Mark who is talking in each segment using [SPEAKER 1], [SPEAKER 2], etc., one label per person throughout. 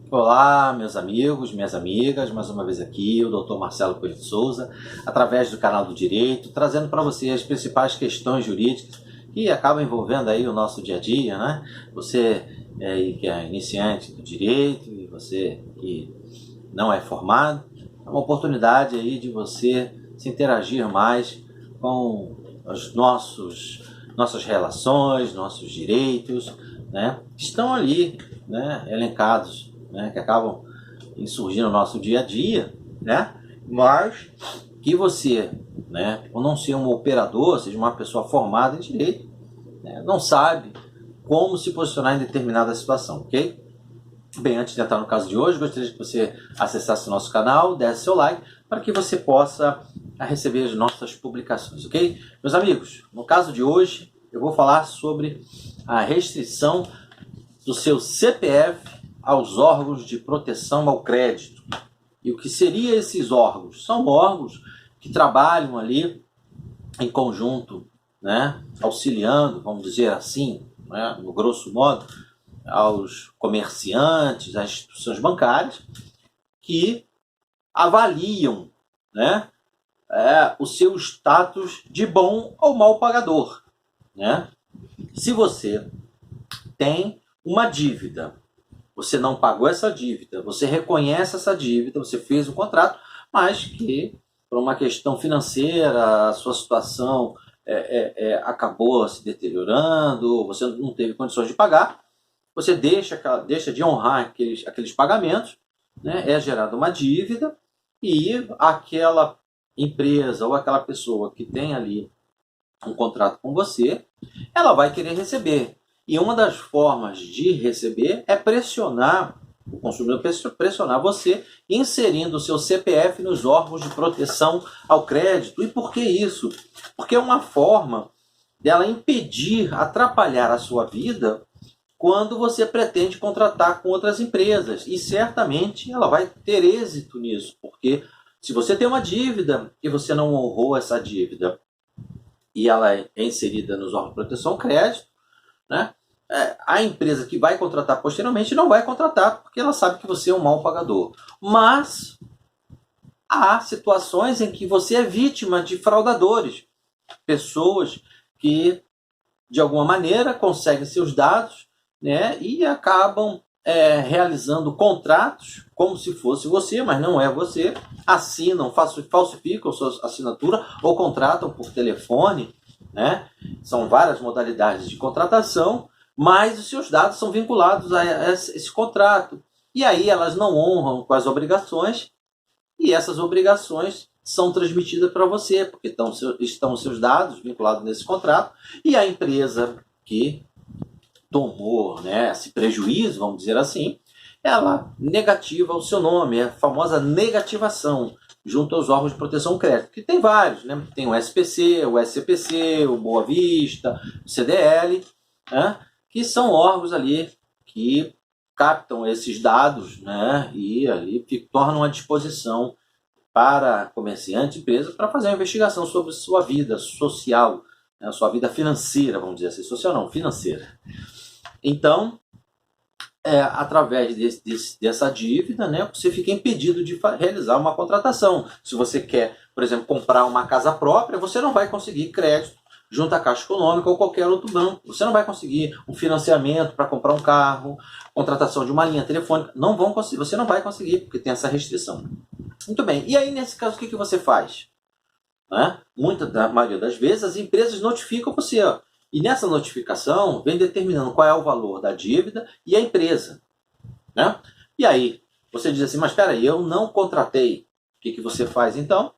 [SPEAKER 1] Olá, meus amigos, minhas amigas, mais uma vez aqui, o Dr. Marcelo Coelho de Souza, através do canal do Direito, trazendo para você as principais questões jurídicas que acabam envolvendo aí o nosso dia a dia, né? Você que é iniciante do direito e você que não é formado, é uma oportunidade aí de você se interagir mais com os nossas relações, nossos direitos, né? Que estão ali, né, elencados, né, que acabam surgindo no nosso dia a dia, né? Mas que você, né, por não ser um operador, seja uma pessoa formada em direito, né, não sabe como se posicionar em determinada situação, ok? Bem, antes de entrar no caso de hoje, gostaria que você acessasse o nosso canal, desse seu like, para que você possa receber as nossas publicações, ok? Meus amigos, no caso de hoje, eu vou falar sobre a restrição do seu CPF aos órgãos de proteção ao crédito. E o que seriam esses órgãos? São órgãos que trabalham ali em conjunto, né, auxiliando, vamos dizer assim, né, no grosso modo, aos comerciantes, às instituições bancárias, que avaliam, né, o seu status de bom ou mau pagador, né? Se você tem uma dívida, você não pagou essa dívida, você reconhece essa dívida, você fez um contrato, mas que por uma questão financeira a sua situação acabou se deteriorando, você não teve condições de pagar, você deixa de honrar aqueles pagamentos, né? É gerada uma dívida e aquela empresa ou aquela pessoa que tem ali um contrato com você, ela vai querer receber. E uma das formas de receber é pressionar o consumidor, pressionar você, inserindo o seu CPF nos órgãos de proteção ao crédito. E por que isso? Porque é uma forma dela impedir, atrapalhar a sua vida quando você pretende contratar com outras empresas. E certamente ela vai ter êxito nisso, porque se você tem uma dívida e você não honrou essa dívida e ela é inserida nos órgãos de proteção ao crédito, né, a empresa que vai contratar posteriormente não vai contratar porque ela sabe que você é um mau pagador. Mas há situações em que você é vítima de fraudadores, pessoas que de alguma maneira conseguem seus dados, né, e acabam realizando contratos como se fosse você, mas não é você, assinam, falsificam sua assinatura ou contratam por telefone, né? São várias modalidades de contratação, mas os seus dados são vinculados a esse contrato. E aí elas não honram com as obrigações, e essas obrigações são transmitidas para você, porque estão os seus dados vinculados nesse contrato, e a empresa que tomou, né, esse prejuízo, vamos dizer assim, ela negativa o seu nome, é a famosa negativação, junto aos órgãos de proteção ao crédito, que tem vários, né? Tem o SPC, o SCPC, o Boa Vista, o CDL, né? Que são órgãos ali que captam esses dados, né? E ali tornam à disposição para comerciante, empresa, para fazer uma investigação sobre sua vida social, né? Sua vida financeira, vamos dizer assim, social não, financeira. Então, através dessa dívida, né, você fica impedido de realizar uma contratação. Se você quer, por exemplo, comprar uma casa própria, você não vai conseguir crédito junto à Caixa Econômica ou qualquer outro banco. Você não vai conseguir um financiamento para comprar um carro, contratação de uma linha telefônica. Não vão conseguir, você não vai conseguir, porque tem essa restrição. Muito bem. E aí, nesse caso, o que você faz? Né? Da maioria das vezes, as empresas notificam você, ó. E nessa notificação vem determinando qual é o valor da dívida e a empresa, né? E aí você diz assim, mas espera aí, eu não contratei. O que você faz então?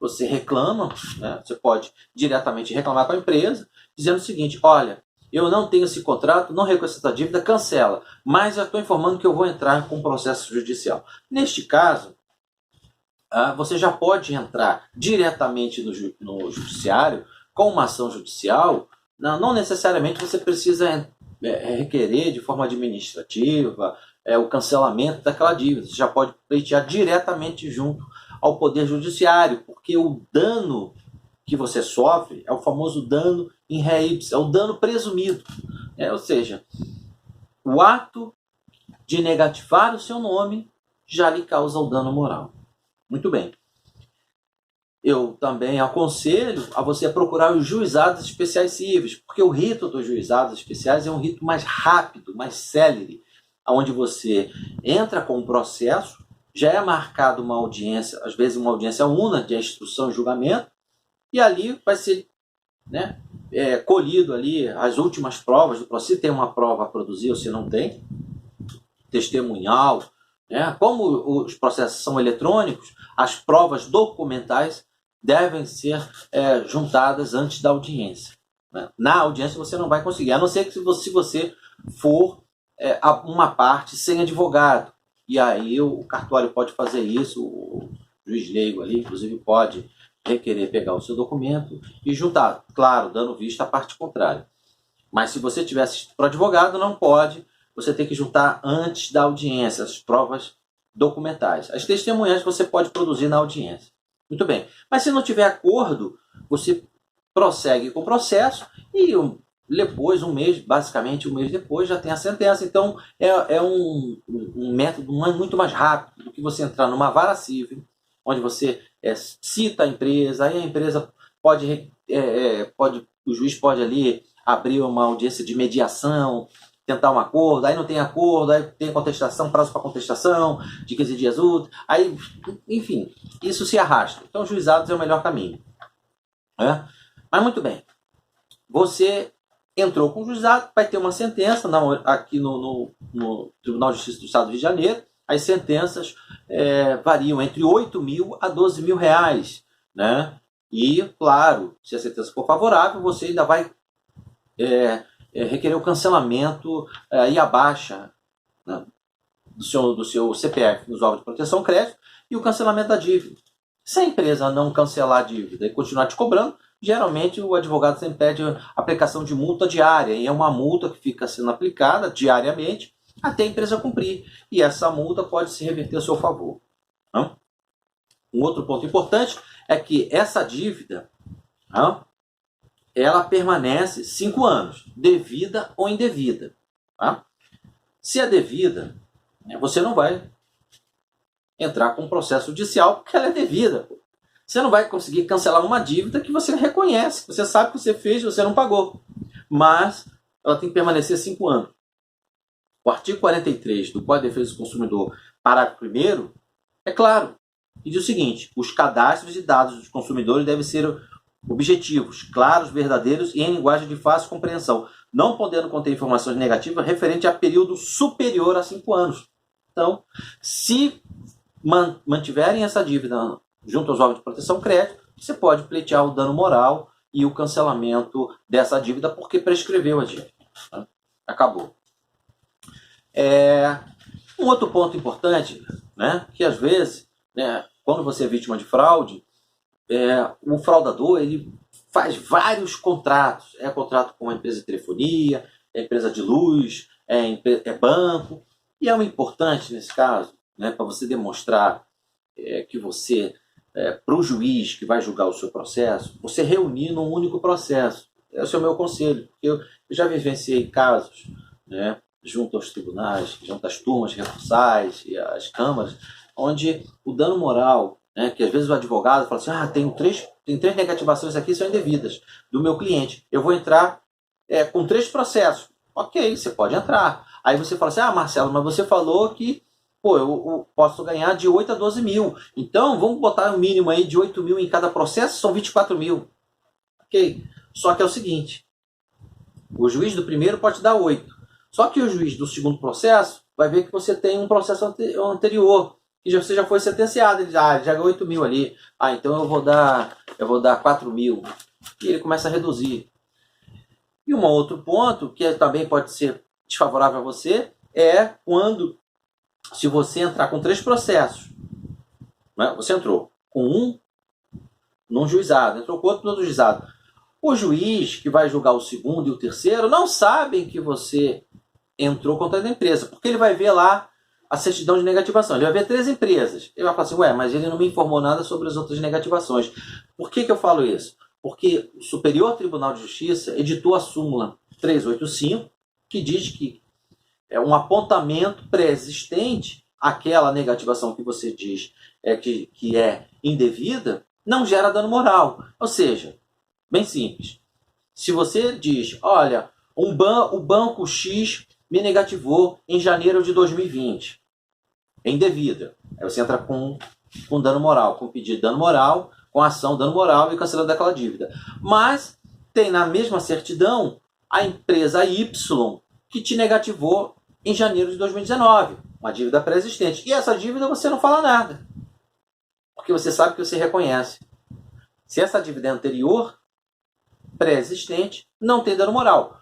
[SPEAKER 1] Você reclama, né? Você pode diretamente reclamar com a empresa, dizendo o seguinte, olha, eu não tenho esse contrato, não reconheço essa dívida, cancela. Mas eu estou informando que eu vou entrar com um processo judicial. Neste caso, você já pode entrar diretamente no judiciário com uma ação judicial. Não necessariamente você precisa requerer de forma administrativa o cancelamento daquela dívida. Você já pode pleitear diretamente junto ao Poder Judiciário, porque o dano que você sofre é o famoso dano in re ipsa, é o dano presumido. Ou seja, o ato de negativar o seu nome já lhe causa o dano moral. Muito bem. Eu também aconselho a você procurar os juizados especiais cíveis, porque o rito dos juizados especiais é um rito mais rápido, mais célere, onde você entra com um processo, já é marcada uma audiência, às vezes uma audiência una de instrução e julgamento, e ali vai ser, né, colhido ali as últimas provas do processo, se tem uma prova a produzir ou se não tem, testemunhal, né? Como os processos são eletrônicos, as provas documentais devem ser juntadas antes da audiência. Né? Na audiência você não vai conseguir, a não ser que se você for uma parte sem advogado. E aí o cartório pode fazer isso, o juiz leigo ali, inclusive, pode requerer pegar o seu documento e juntar, claro, dando vista à parte contrária. Mas se você tiver assistido para advogado, não pode, você tem que juntar antes da audiência as provas documentais. As testemunhas você pode produzir na audiência. Muito bem. Mas se não tiver acordo, você prossegue com o processo e depois, basicamente um mês depois, já tem a sentença. Então, é um método muito mais rápido do que você entrar numa vara civil, onde você cita a empresa, aí a empresa o juiz pode ali abrir uma audiência de mediação, tentar um acordo, aí não tem acordo, aí tem contestação, prazo para contestação de 15 dias úteis, aí, enfim, isso se arrasta. Então, juizados é o melhor caminho. Né? Mas muito bem, você entrou com o juizado, vai ter uma sentença aqui no Tribunal de Justiça do Estado do Rio de Janeiro. As sentenças variam entre 8 mil a 12 mil reais. Né? E, claro, se a sentença for favorável, você ainda vai requerer o cancelamento e a baixa, né, do seu CPF nos órgãos de proteção crédito e o cancelamento da dívida. Se a empresa não cancelar a dívida e continuar te cobrando, geralmente o advogado sempre pede a aplicação de multa diária, e é uma multa que fica sendo aplicada diariamente até a empresa cumprir, e essa multa pode se reverter a seu favor. Né? Um outro ponto importante é que essa dívida, né, ela permanece 5 anos, devida ou indevida. Tá? Se é devida, você não vai entrar com um processo judicial porque ela é devida. Você não vai conseguir cancelar uma dívida que você reconhece, você sabe que você fez, você não pagou. Mas ela tem que permanecer 5 anos. O artigo 43 do Código de Defesa do Consumidor, parágrafo 1º, é claro. E diz o seguinte: os cadastros de dados dos consumidores devem ser objetivos, claros, verdadeiros e em linguagem de fácil compreensão, não podendo conter informações negativas referente a período superior a 5 anos. Então, se mantiverem essa dívida junto aos órgãos de proteção crédito, você pode pleitear o dano moral e o cancelamento dessa dívida porque prescreveu a dívida. Né? Acabou. Um outro ponto importante, né, que às vezes, né, quando você é vítima de fraude, o fraudador ele faz vários contratos. É contrato com uma empresa de telefonia, é empresa de luz, é banco. E é importante nesse caso, né, para você demonstrar que você, para o juiz que vai julgar o seu processo, você reunir num único processo. Esse é o meu conselho. Eu já vivenciei casos, né, junto aos tribunais, junto às turmas recursais e às câmaras, onde o dano moral, né, que às vezes o advogado fala assim, tem três negativações aqui, são indevidas, do meu cliente. Eu vou entrar com 3 processos. Ok, você pode entrar. Aí você fala assim, Marcelo, mas você falou que eu posso ganhar de 8 a 12 mil. Então, vamos botar um mínimo aí de 8 mil em cada processo, são 24 mil. Ok. Só que é o seguinte, o juiz do primeiro pode te dar 8. Só que o juiz do segundo processo vai ver que você tem um processo anterior, que você já foi sentenciado. Ele já ganhou 8 mil ali. Então eu vou dar 4 mil. E ele começa a reduzir. E um outro ponto, que também pode ser desfavorável a você, é quando, se você entrar com 3 processos, né? Você entrou com um num juizado, entrou com outro no juizado. O juiz que vai julgar o segundo e o terceiro não sabem que você entrou contra a empresa, porque ele vai ver lá a certidão de negativação. Ele vai ver 3 empresas. Ele vai falar assim, mas ele não me informou nada sobre as outras negativações. Por que eu falo isso? Porque o Superior Tribunal de Justiça editou a súmula 385, que diz que um apontamento pré-existente, aquela negativação que você diz que é indevida, não gera dano moral. Ou seja, bem simples. Se você diz, olha, o banco X me negativou em janeiro de 2020, é indevida. Aí você entra com dano moral, com pedido de dano moral, com ação dano moral e cancelando daquela dívida. Mas tem na mesma certidão a empresa Y que te negativou em janeiro de 2019, uma dívida pré-existente. E essa dívida você não fala nada, porque você sabe que você reconhece. Se essa dívida é anterior, pré-existente, não tem dano moral.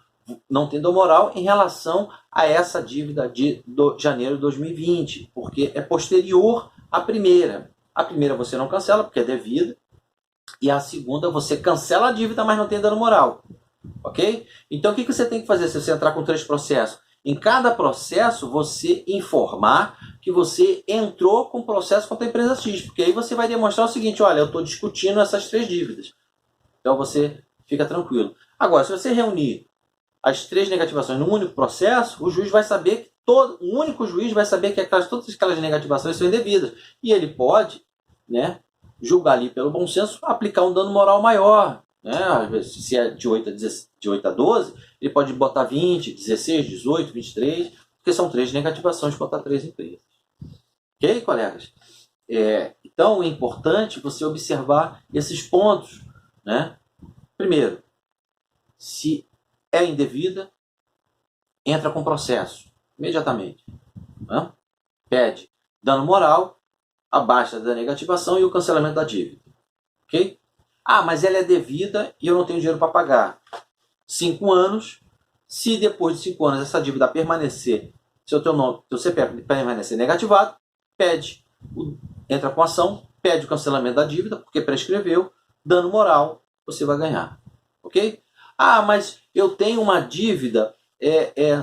[SPEAKER 1] Não tem dano moral em relação a essa dívida de janeiro de 2020, porque é posterior à primeira. A primeira você não cancela, porque é devida, e a segunda você cancela a dívida, mas não tem dano moral. Ok? Então o que você tem que fazer se você entrar com 3 processos? Em cada processo, você informar que você entrou com processo contra a empresa X, porque aí você vai demonstrar o seguinte, olha, eu estou discutindo essas 3 dívidas. Então você fica tranquilo. Agora, se você reunir as 3 negativações num único processo, o juiz vai saber que um único juiz vai saber que todas aquelas negativações são indevidas. E ele pode, né, julgar ali pelo bom senso, aplicar um dano moral maior. Né? Às vezes, se é de 8 a 12, ele pode botar 20, 16, 18, 23, porque são 3 negativações contra 3 empresas. Ok, colegas? Então é importante você observar esses pontos. Né? Primeiro, se é indevida, entra com processo imediatamente. Né? Pede dano moral, abaixo da negativação e o cancelamento da dívida. Ok? Ah, mas ela é devida e eu não tenho dinheiro para pagar. 5 anos. Se depois de 5 anos essa dívida permanecer, se o teu CPF permanecer negativado, entra com ação, pede o cancelamento da dívida, porque prescreveu, dano moral, você vai ganhar. Ok? Ah, mas eu tenho uma dívida,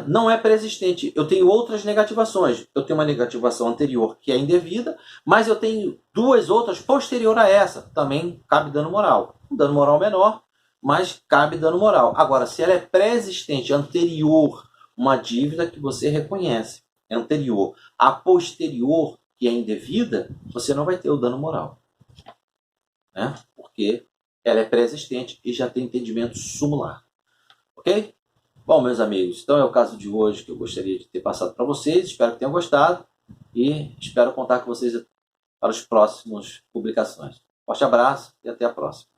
[SPEAKER 1] não é pré-existente, eu tenho outras negativações. Eu tenho uma negativação anterior que é indevida, mas eu tenho 2 outras posterior a essa, também cabe dano moral. Um dano moral menor, mas cabe dano moral. Agora, se ela é pré-existente, anterior, uma dívida que você reconhece, é anterior, a posterior, que é indevida, você não vai ter o dano moral. Né? Porque ela é pré-existente e já tem entendimento sumular. Ok? Bom, meus amigos, então é o caso de hoje que eu gostaria de ter passado para vocês. Espero que tenham gostado e espero contar com vocês para as próximas publicações. Forte abraço e até a próxima.